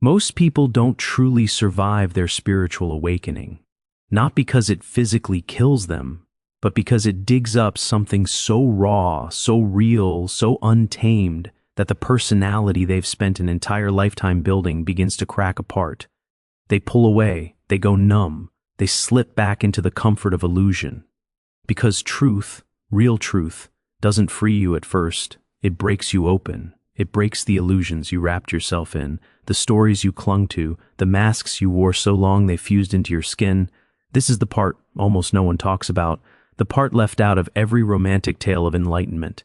Most people don't truly survive their spiritual awakening, not because it physically kills them, but because it digs up something so raw, so real, so untamed that the personality they've spent an entire lifetime building begins to crack apart. They pull away, they go numb, they slip back into the comfort of illusion. Because truth, real truth, doesn't free you at first, it breaks you open. It breaks the illusions you wrapped yourself in, the stories you clung to, the masks you wore so long they fused into your skin. This is the part almost no one talks about, the part left out of every romantic tale of enlightenment.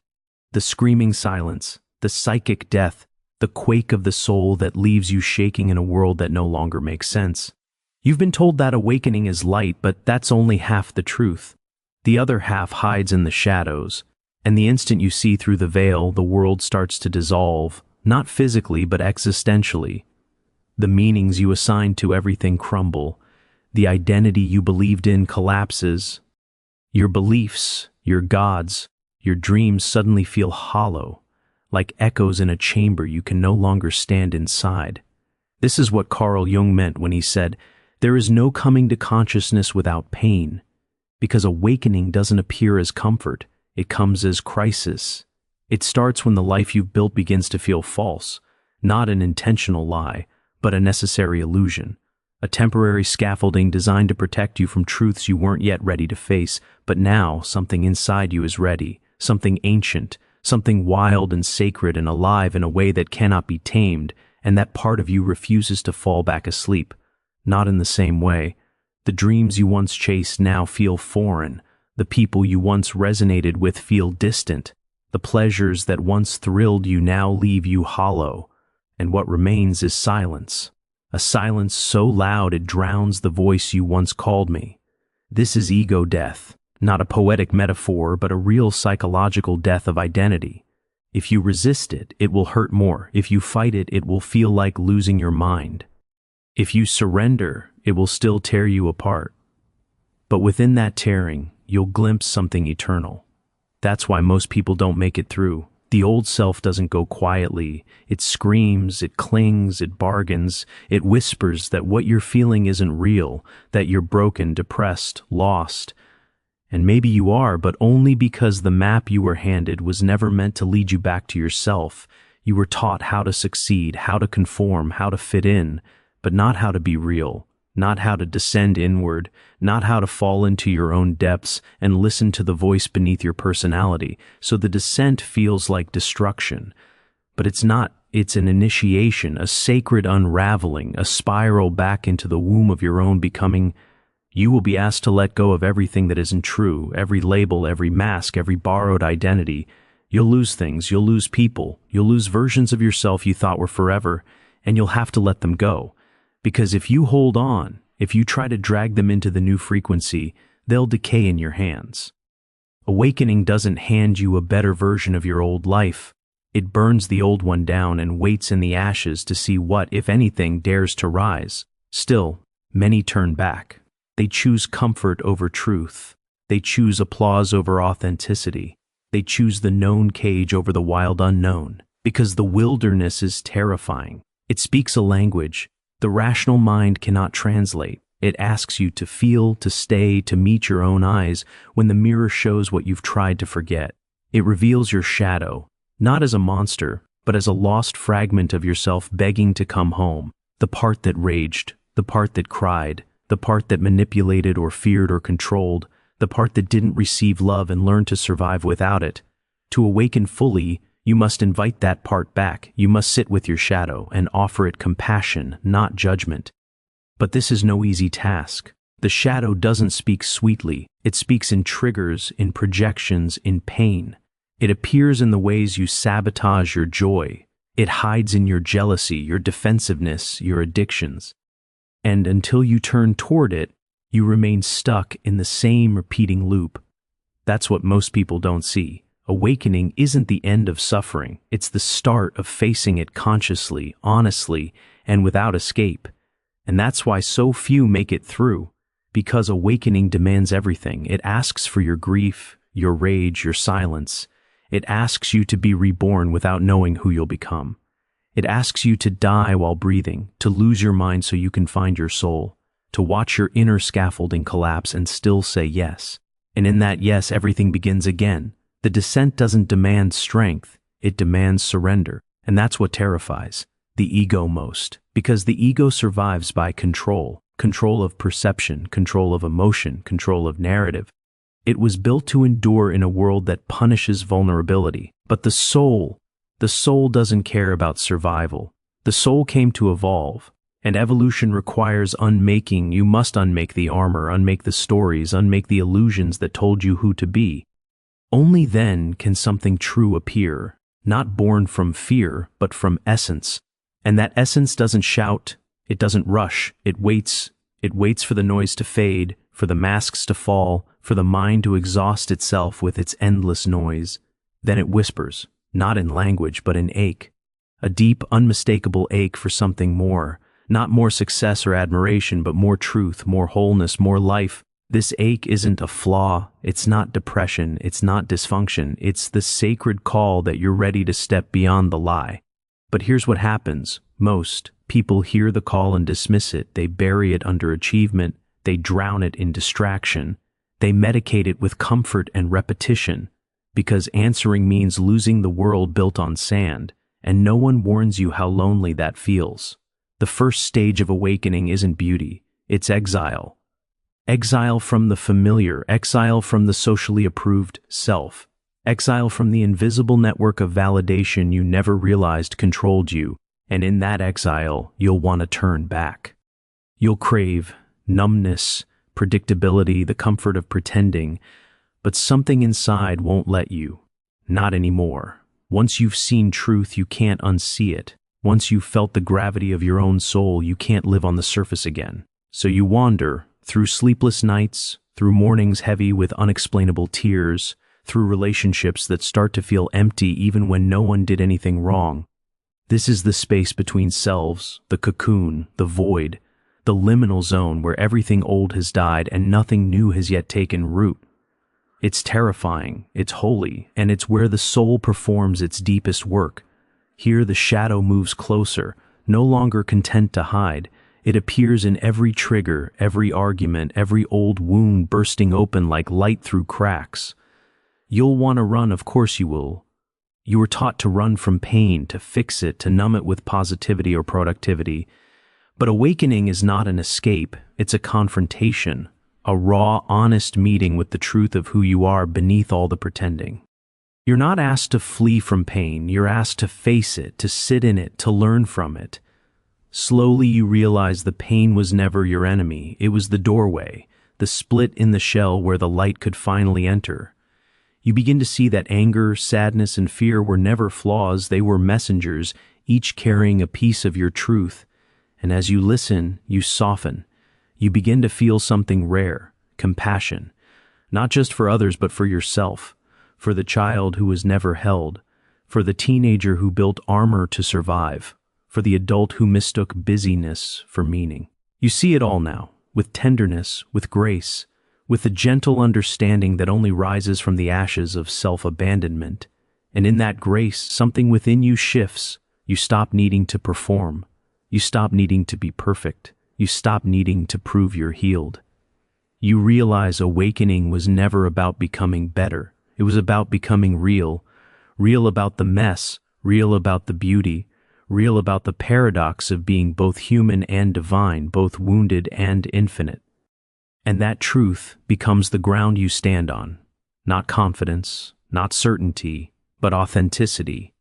The screaming silence, the psychic death, the quake of the soul that leaves you shaking in a world that no longer makes sense. You've been told that awakening is light, but that's only half the truth. The other half hides in the shadows. And the instant you see through the veil, the world starts to dissolve, not physically but existentially. The meanings you assigned to everything crumble. The identity you believed in collapses. Your beliefs, your gods, your dreams suddenly feel hollow, like echoes in a chamber you can no longer stand inside. This is what Carl Jung meant when he said, "There is no coming to consciousness without pain," because awakening doesn't appear as comfort. It comes as crisis. It starts when the life you've built begins to feel false, not an intentional lie, but a necessary illusion, a temporary scaffolding designed to protect you from truths you weren't yet ready to face, but now something inside you is ready, something ancient, something wild and sacred and alive in a way that cannot be tamed, and that part of you refuses to fall back asleep. Not in the same way. The dreams you once chased now feel foreign. The people you once resonated with feel distant. The pleasures that once thrilled you now leave you hollow. And what remains is silence. A silence so loud it drowns the voice you once called me. This is ego death, not a poetic metaphor, but a real psychological death of identity. If you resist it, it will hurt more. If you fight it, it will feel like losing your mind. If you surrender, it will still tear you apart. But within that tearing, you'll glimpse something eternal. That's why most people don't make it through. The old self doesn't go quietly. It screams, it clings, it bargains, it whispers that what you're feeling isn't real, that you're broken, depressed, lost. And maybe you are, but only because the map you were handed was never meant to lead you back to yourself. You were taught how to succeed, how to conform, how to fit in, but not how to be real. Not how to descend inward, not how to fall into your own depths and listen to the voice beneath your personality. So the descent feels like destruction. But it's not. It's an initiation, a sacred unraveling, a spiral back into the womb of your own becoming. You will be asked to let go of everything that isn't true, every label, every mask, every borrowed identity. You'll lose things, you'll lose people, you'll lose versions of yourself you thought were forever, and you'll have to let them go. Because if you hold on, if you try to drag them into the new frequency, they'll decay in your hands. Awakening doesn't hand you a better version of your old life. It burns the old one down and waits in the ashes to see what, if anything, dares to rise. Still, many turn back. They choose comfort over truth. They choose applause over authenticity. They choose the known cage over the wild unknown. Because the wilderness is terrifying. It speaks a language the rational mind cannot translate. It asks you to feel, to stay, to meet your own eyes when the mirror shows what you've tried to forget. It reveals your shadow, not as a monster, but as a lost fragment of yourself begging to come home. The part that raged, the part that cried, the part that manipulated or feared or controlled, the part that didn't receive love and learned to survive without it. To awaken fully, you must invite that part back. You must sit with your shadow and offer it compassion, not judgment. But this is no easy task. The shadow doesn't speak sweetly. It speaks in triggers, in projections, in pain. It appears in the ways you sabotage your joy. It hides in your jealousy, your defensiveness, your addictions. And until you turn toward it, you remain stuck in the same repeating loop. That's what most people don't see. Awakening isn't the end of suffering. It's the start of facing it consciously, honestly, and without escape. And that's why so few make it through. Because awakening demands everything. It asks for your grief, your rage, your silence. It asks you to be reborn without knowing who you'll become. It asks you to die while breathing, to lose your mind so you can find your soul, to watch your inner scaffolding collapse and still say yes. And in that yes, everything begins again. The descent doesn't demand strength, it demands surrender. And that's what terrifies the ego most, because the ego survives by control of perception, control of emotion, control of narrative. It was built to endure in a world that punishes vulnerability. But the soul doesn't care about survival. The soul came to evolve, and evolution requires unmaking. You must unmake the armor, unmake the stories, unmake the illusions that told you who to be. Only then can something true appear, not born from fear, but from essence. And that essence doesn't shout, it doesn't rush, it waits for the noise to fade, for the masks to fall, for the mind to exhaust itself with its endless noise. Then it whispers, not in language, but in ache. A deep, unmistakable ache for something more, not more success or admiration, but more truth, more wholeness, more life. This ache isn't a flaw, it's not depression, it's not dysfunction, it's the sacred call that you're ready to step beyond the lie. But here's what happens. Most people hear the call and dismiss it. They bury it under achievement. They drown it in distraction. They medicate it with comfort and repetition, because answering means losing the world built on sand, and no one warns you how lonely that feels. The first stage of awakening isn't beauty, it's exile. Exile from the familiar, exile from the socially approved self, exile from the invisible network of validation you never realized controlled you, and in that exile, you'll want to turn back. You'll crave numbness, predictability, the comfort of pretending, but something inside won't let you. Not anymore. Once you've seen truth, you can't unsee it. Once you've felt the gravity of your own soul, you can't live on the surface again. So you wander, through sleepless nights, through mornings heavy with unexplainable tears, through relationships that start to feel empty even when no one did anything wrong. This is the space between selves, the cocoon, the void, the liminal zone where everything old has died and nothing new has yet taken root. It's terrifying, it's holy, and it's where the soul performs its deepest work. Here the shadow moves closer, no longer content to hide. It appears in every trigger, every argument, every old wound bursting open like light through cracks. You'll want to run, of course you will. You were taught to run from pain, to fix it, to numb it with positivity or productivity. But awakening is not an escape, it's a confrontation, a raw, honest meeting with the truth of who you are beneath all the pretending. You're not asked to flee from pain, you're asked to face it, to sit in it, to learn from it. Slowly you realize the pain was never your enemy, it was the doorway, the split in the shell where the light could finally enter. You begin to see that anger, sadness, and fear were never flaws, they were messengers, each carrying a piece of your truth. And as you listen, you soften. You begin to feel something rare, compassion, not just for others but for yourself, for the child who was never held, for the teenager who built armor to survive, for the adult who mistook busyness for meaning. You see it all now, with tenderness, with grace, with the gentle understanding that only rises from the ashes of self-abandonment. And in that grace, something within you shifts. You stop needing to perform. You stop needing to be perfect. You stop needing to prove you're healed. You realize awakening was never about becoming better. It was about becoming real. Real about the mess, real about the beauty, real about the paradox of being both human and divine, both wounded and infinite. And that truth becomes the ground you stand on. Not confidence, not certainty, but authenticity.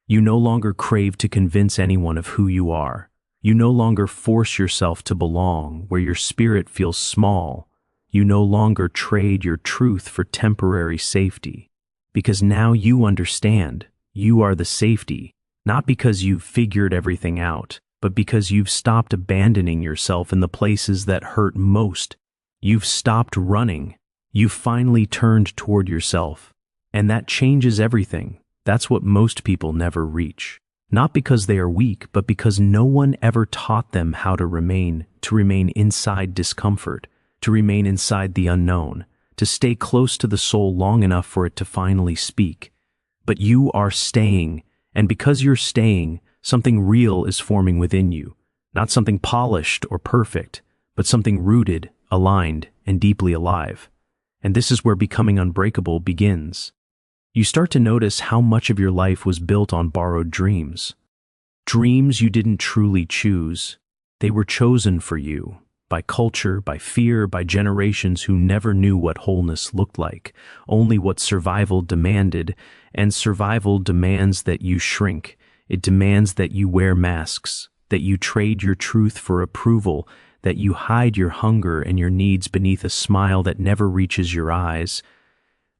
You no longer crave to convince anyone of who you are. You no longer force yourself to belong where your spirit feels small. You no longer trade your truth for temporary safety. Because now you understand, you are the safety, not because you've figured everything out, but because you've stopped abandoning yourself in the places that hurt most. You've stopped running. You've finally turned toward yourself. And that changes everything. That's what most people never reach. Not because they are weak, but because no one ever taught them how to remain inside discomfort, to remain inside the unknown, to stay close to the soul long enough for it to finally speak. But you are staying, and because you're staying, Something real is forming within you, not something polished or perfect, but something rooted, aligned, and deeply alive. And this is where becoming unbreakable begins. You start to notice how much of your life was built on borrowed dreams. Dreams you didn't truly choose. They were chosen for you, by culture, by fear, by generations who never knew what wholeness looked like, only what survival demanded, and survival demands that you shrink. It demands that you wear masks, that you trade your truth for approval, that you hide your hunger and your needs beneath a smile that never reaches your eyes.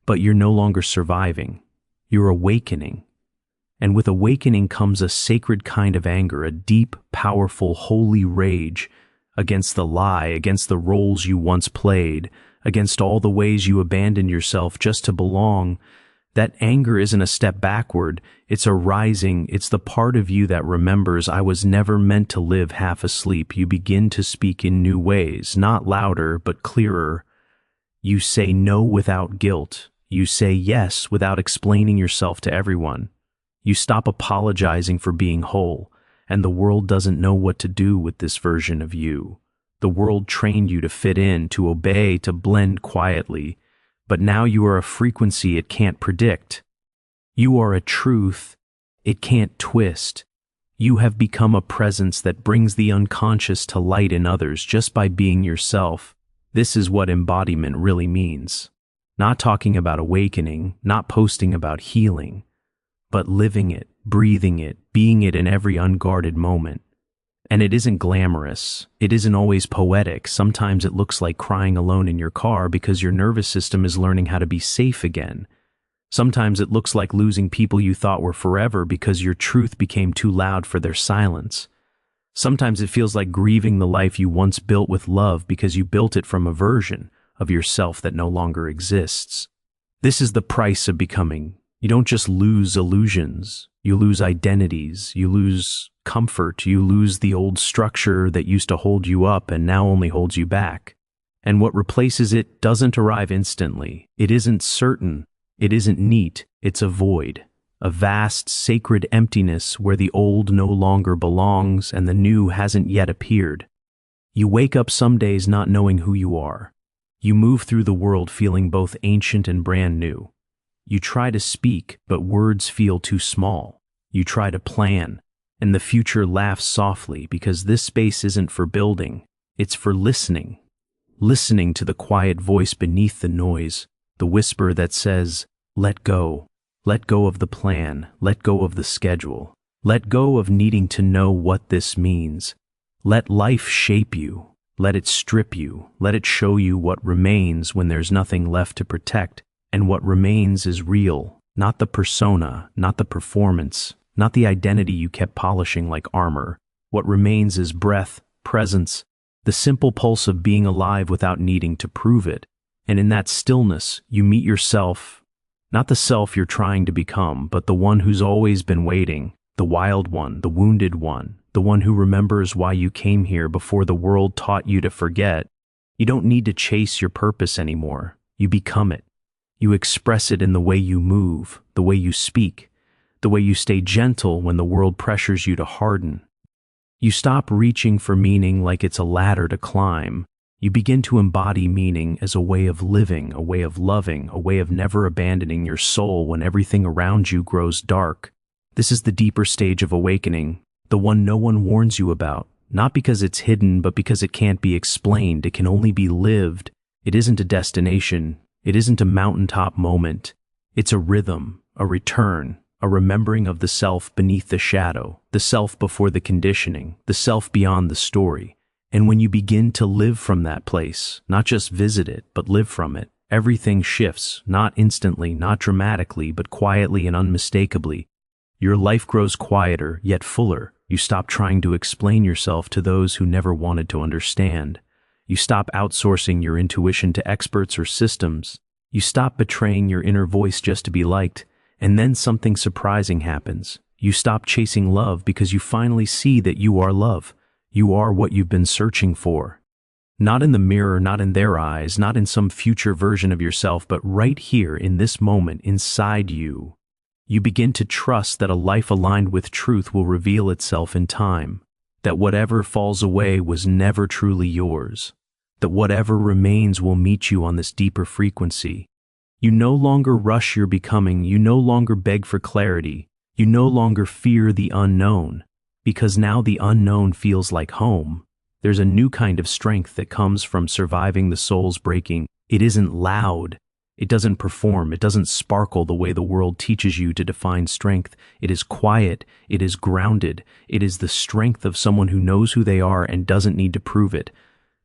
But you're no longer surviving. You're awakening. And with awakening comes a sacred kind of anger, a deep, powerful, holy rage against the lie, against the roles you once played, against all the ways you abandoned yourself just to belong. That anger isn't a step backward, it's a rising, it's the part of you that remembers, I was never meant to live half asleep. You begin to speak in new ways, not louder, but clearer. You say no without guilt. You say yes without explaining yourself to everyone. You stop apologizing for being whole, and the world doesn't know what to do with this version of you. The world trained you to fit in, to obey, to blend quietly. But now you are a frequency it can't predict. You are a truth it can't twist. You have become a presence that brings the unconscious to light in others just by being yourself. This is what embodiment really means. Not talking about awakening, not posting about healing, but living it, breathing it, being it in every unguarded moment. And it isn't glamorous. It isn't always poetic. Sometimes it looks like crying alone in your car because your nervous system is learning how to be safe again. Sometimes it looks like losing people you thought were forever because your truth became too loud for their silence. Sometimes it feels like grieving the life you once built with love because you built it from a version of yourself that no longer exists. This is the price of becoming. You don't just lose illusions. You lose identities. You lose comfort. You lose the old structure that used to hold you up and now only holds you back. And what replaces it doesn't arrive instantly. It isn't certain. It isn't neat. It's a void. A vast, sacred emptiness where the old no longer belongs and the new hasn't yet appeared. You wake up some days not knowing who you are. You move through the world feeling both ancient and brand new. You try to speak, but words feel too small. You try to plan, and the future laughs softly because this space isn't for building, it's for listening. Listening to the quiet voice beneath the noise, the whisper that says, let go. Let go of the plan, let go of the schedule. Let go of needing to know what this means. Let life shape you. Let it strip you. Let it show you what remains when there's nothing left to protect. And what remains is real, not the persona, not the performance, not the identity you kept polishing like armor. What remains is breath, presence, the simple pulse of being alive without needing to prove it. And in that stillness, you meet yourself, not the self you're trying to become, but the one who's always been waiting, the wild one, the wounded one, the one who remembers why you came here before the world taught you to forget. You don't need to chase your purpose anymore. You become it. You express it in the way you move, the way you speak, the way you stay gentle when the world pressures you to harden. You stop reaching for meaning like it's a ladder to climb. You begin to embody meaning as a way of living, a way of loving, a way of never abandoning your soul when everything around you grows dark. This is the deeper stage of awakening, the one no one warns you about, not because it's hidden, but because it can't be explained. It can only be lived. It isn't a destination. It isn't a mountaintop moment. It's a rhythm, a return, a remembering of the self beneath the shadow, the self before the conditioning, the self beyond the story. And when you begin to live from that place, not just visit it, but live from it, everything shifts, not instantly, not dramatically, but quietly and unmistakably. Your life grows quieter, yet fuller. You stop trying to explain yourself to those who never wanted to understand. You stop outsourcing your intuition to experts or systems. You stop betraying your inner voice just to be liked. And then something surprising happens. You stop chasing love because you finally see that you are love. You are what you've been searching for. Not in the mirror, not in their eyes, not in some future version of yourself, but right here in this moment inside you. You begin to trust that a life aligned with truth will reveal itself in time, that whatever falls away was never truly yours, that whatever remains will meet you on this deeper frequency. You no longer rush your becoming, you no longer beg for clarity, you no longer fear the unknown, because now the unknown feels like home. There's a new kind of strength that comes from surviving the soul's breaking. It isn't loud. It doesn't perform. It doesn't sparkle the way the world teaches you to define strength. It is quiet. It is grounded. It is the strength of someone who knows who they are and doesn't need to prove it.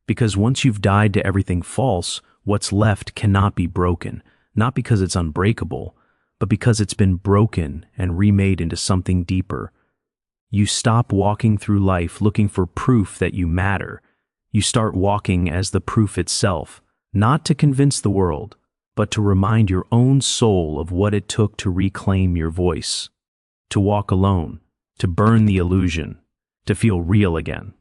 Because once you've died to everything false, what's left cannot be broken. Not because it's unbreakable, but because it's been broken and remade into something deeper. You stop walking through life looking for proof that you matter. You start walking as the proof itself, not to convince the world, but to remind your own soul of what it took to reclaim your voice, to walk alone, to burn the illusion, to feel real again.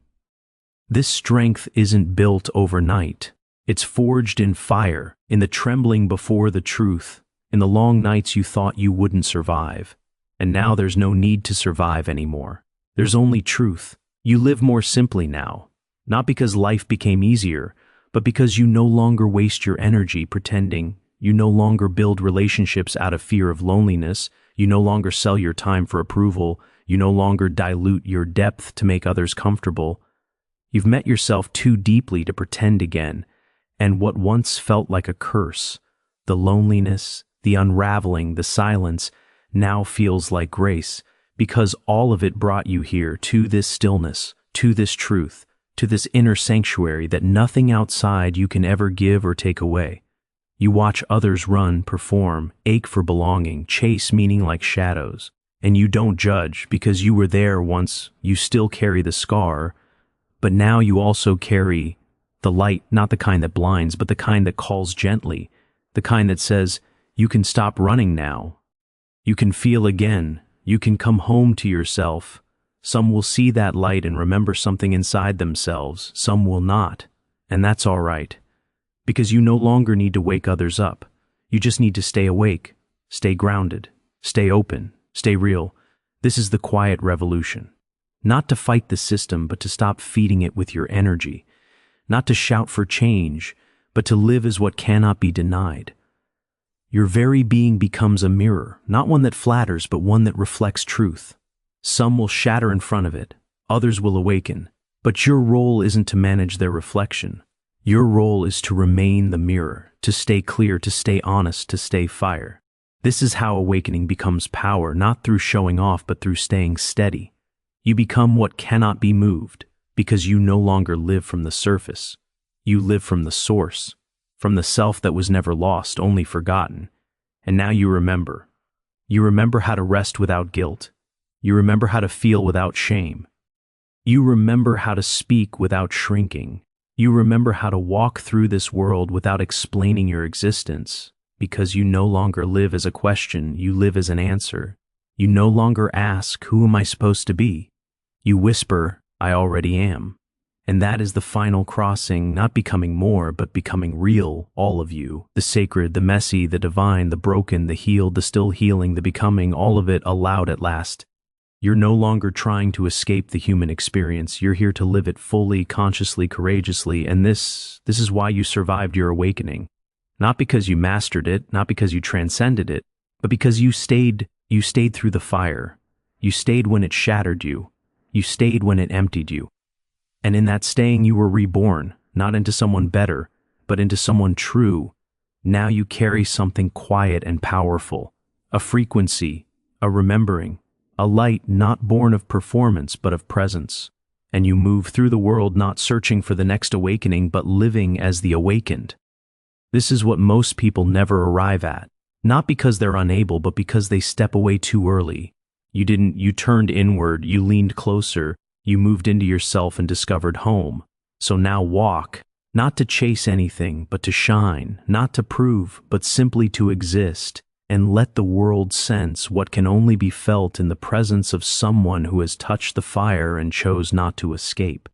This strength isn't built overnight. It's forged in fire, in the trembling before the truth, in the long nights you thought you wouldn't survive. And now there's no need to survive anymore. There's only truth. You live more simply now, not because life became easier, but because you no longer waste your energy pretending. You no longer build relationships out of fear of loneliness. You no longer sell your time for approval. You no longer dilute your depth to make others comfortable. You've met yourself too deeply to pretend again, and what once felt like a curse, the loneliness, the unraveling, the silence, now feels like grace, because all of it brought you here to this stillness, to this truth, to this inner sanctuary that nothing outside you can ever give or take away. You watch others run, perform, ache for belonging, chase meaning like shadows, and you don't judge because you were there once. You still carry the scar, but now you also carry the light, not the kind that blinds, but the kind that calls gently, the kind that says, you can stop running now. You can feel again. You can come home to yourself. Some will see that light and remember something inside themselves. Some will not, and that's all right. Because you no longer need to wake others up. You just need to stay awake, stay grounded, stay open, stay real. This is the quiet revolution. Not to fight the system, but to stop feeding it with your energy. Not to shout for change, but to live as what cannot be denied. Your very being becomes a mirror, not one that flatters, but one that reflects truth. Some will shatter in front of it, others will awaken, but your role isn't to manage their reflection. Your role is to remain the mirror, to stay clear, to stay honest, to stay fire. This is how awakening becomes power, not through showing off, but through staying steady. You become what cannot be moved, because you no longer live from the surface. You live from the source, from the self that was never lost, only forgotten. And now you remember. You remember how to rest without guilt. You remember how to feel without shame. You remember how to speak without shrinking. You remember how to walk through this world without explaining your existence, because you no longer live as a question, you live as an answer. You no longer ask, who am I supposed to be? You whisper, I already am. And that is the final crossing, not becoming more, but becoming real, all of you. The sacred, the messy, the divine, the broken, the healed, the still healing, the becoming, all of it allowed at last. You're no longer trying to escape the human experience. You're here to live it fully, consciously, courageously, and this is why you survived your awakening. Not because you mastered it, not because you transcended it, but because you stayed through the fire. You stayed when it shattered you. You stayed when it emptied you. And in that staying you were reborn, not into someone better, but into someone true. Now you carry something quiet and powerful, a frequency, a remembering, a light not born of performance but of presence. And you move through the world not searching for the next awakening but living as the awakened. This is what most people never arrive at, not because they're unable but because they step away too early. You turned inward, you leaned closer, you moved into yourself and discovered home. So now walk, not to chase anything but to shine, not to prove but simply to exist. And let the world sense what can only be felt in the presence of someone who has touched the fire and chose not to escape.